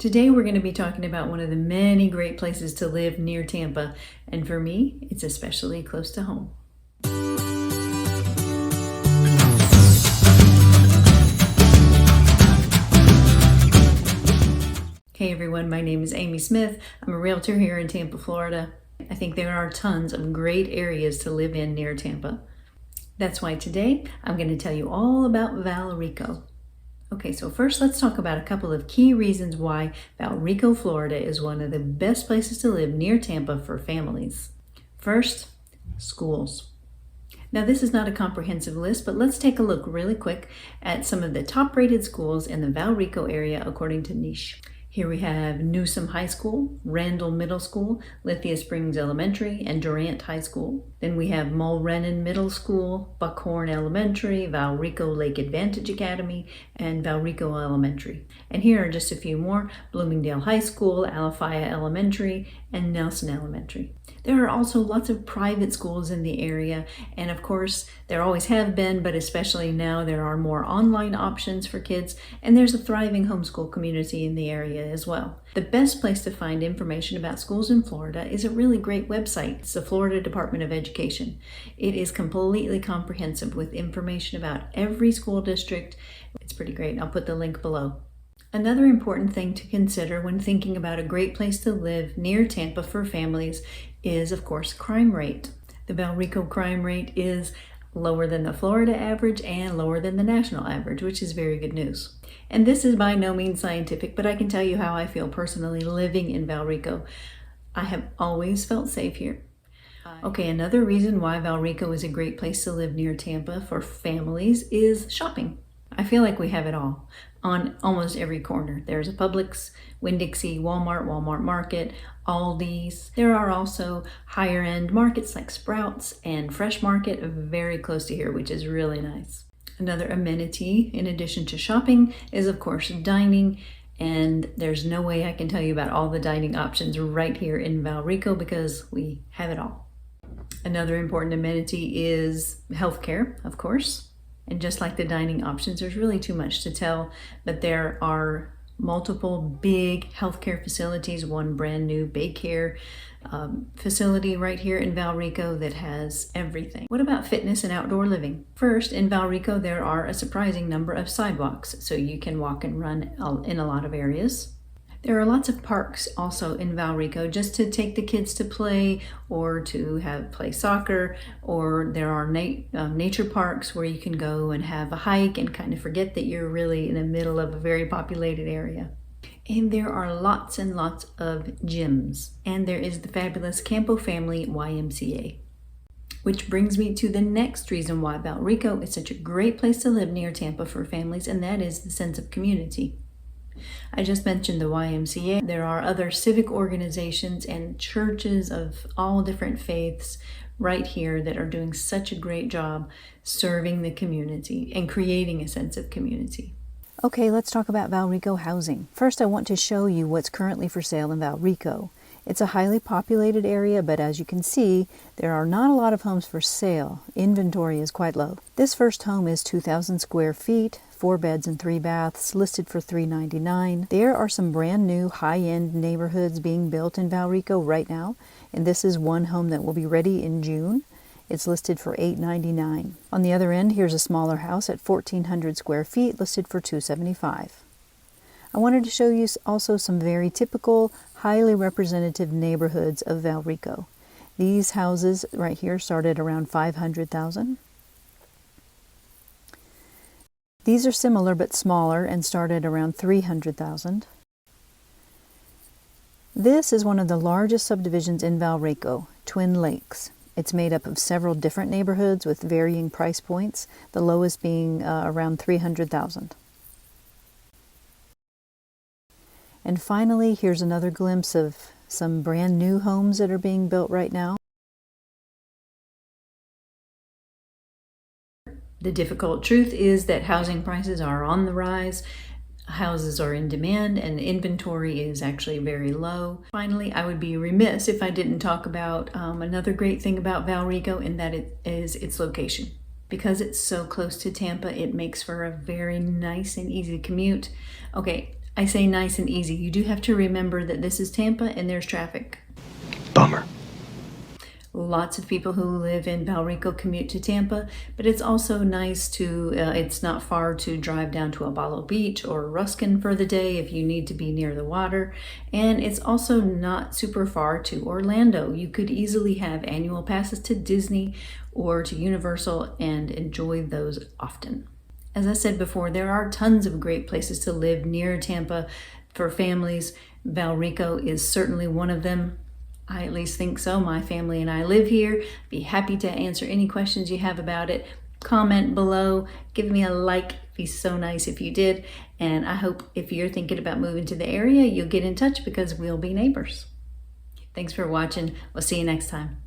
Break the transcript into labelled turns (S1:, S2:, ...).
S1: Today we're going to be talking about one of the many great places to live near Tampa, and for me, it's especially close to home. Hey everyone, my name is Amy Smith. I'm a realtor here in Tampa, Florida. I think there are tons of great areas to live in near Tampa. That's why today I'm going to tell you all about Valrico. Okay, so first let's talk about a couple of key reasons why Valrico, Florida is one of the best places to live near Tampa for families. First, schools. Now this is not a comprehensive list, but let's take a look really quick at some of the top rated schools in the Valrico area according to niche. Here we have Newsom High School, Randall Middle School, Lithia Springs Elementary, and Durant High School. Then we have Mulrennan Middle School, Buckhorn Elementary, Valrico Lake Advantage Academy, and Valrico Elementary. And here are just a few more: Bloomingdale High School, Alafaya Elementary, and Nelson Elementary. There are also lots of private schools in the area, and of course there always have been, but especially now there are more online options for kids, and there's a thriving homeschool community in the area as well. The best place to find information about schools in Florida is a really great website. It's the Florida Department of Education. It is completely comprehensive with information about every school district. It's pretty great. I'll put the link below. Another important thing to consider when thinking about a great place to live near Tampa for families is, of course, crime rate. The Valrico crime rate is lower than the Florida average and lower than the national average, which is very good news. And this is by no means scientific, but I can tell you how I feel personally living in Valrico. I have always felt safe here. Okay, another reason why Valrico is a great place to live near Tampa for families is shopping. I feel like we have it all on almost every corner. There's a Publix, Winn-Dixie, Walmart, Walmart Market, Aldi's. There are also higher end markets like Sprouts and Fresh Market very close to here, which is really nice. Another amenity in addition to shopping is of course dining, and there's no way I can tell you about all the dining options right here in Valrico because we have it all. Another important amenity is healthcare, of course. And just like the dining options, there's really too much to tell, but there are multiple big healthcare facilities, one brand new daycare facility right here in Valrico that has everything. What about fitness and outdoor living? First, in Valrico, there are a surprising number of sidewalks, so you can walk and run in a lot of areas. There are lots of parks also in Valrico just to take the kids to play or to play soccer, or there are nature parks where you can go and have a hike and kind of forget that you're really in the middle of a very populated area. And there are lots and lots of gyms. And there is the fabulous Campo Family YMCA. Which brings me to the next reason why Valrico is such a great place to live near Tampa for families, and that is the sense of community. I just mentioned the YMCA. There are other civic organizations and churches of all different faiths right here that are doing such a great job serving the community and creating a sense of community.
S2: Okay, let's talk about Valrico housing. First, I want to show you what's currently for sale in Valrico. It's a highly populated area, but as you can see, there are not a lot of homes for sale. Inventory is quite low. This first home is 2,000 square feet, 4 beds and 3 baths, listed for $399. There are some brand new high-end neighborhoods being built in Valrico right now, and this is one home that will be ready in June. It's listed for $899. On the other end, here's a smaller house at 1,400 square feet, listed for $275. I wanted to show you also some very typical, highly representative neighborhoods of Valrico. These houses right here started around $500,000. These are similar but smaller and started around $300,000. This is one of the largest subdivisions in Valrico, Twin Lakes. It's made up of several different neighborhoods with varying price points, the lowest being around $300,000. And finally, here's another glimpse of some brand new homes that are being built right now.
S1: The difficult truth is that housing prices are on the rise. Houses are in demand and inventory is actually very low. Finally, I would be remiss if I didn't talk about another great thing about Valrico, and that it is its location. Because it's so close to Tampa, it makes for a very nice and easy commute. Okay, I say nice and easy. You do have to remember that this is Tampa and there's traffic.
S3: Bummer.
S1: Lots of people who live in Valrico commute to Tampa, but it's also nice to, it's not far to drive down to Apollo Beach or Ruskin for the day if you need to be near the water. And it's also not super far to Orlando. You could easily have annual passes to Disney or to Universal and enjoy those often. As I said before, there are tons of great places to live near Tampa for families. Valrico is certainly one of them. I at least think so. My family and I live here. Be happy to answer any questions you have about it. Comment below. Give me a like. It'd be so nice if you did. And I hope if you're thinking about moving to the area, you'll get in touch because we'll be neighbors. Thanks for watching. We'll see you next time.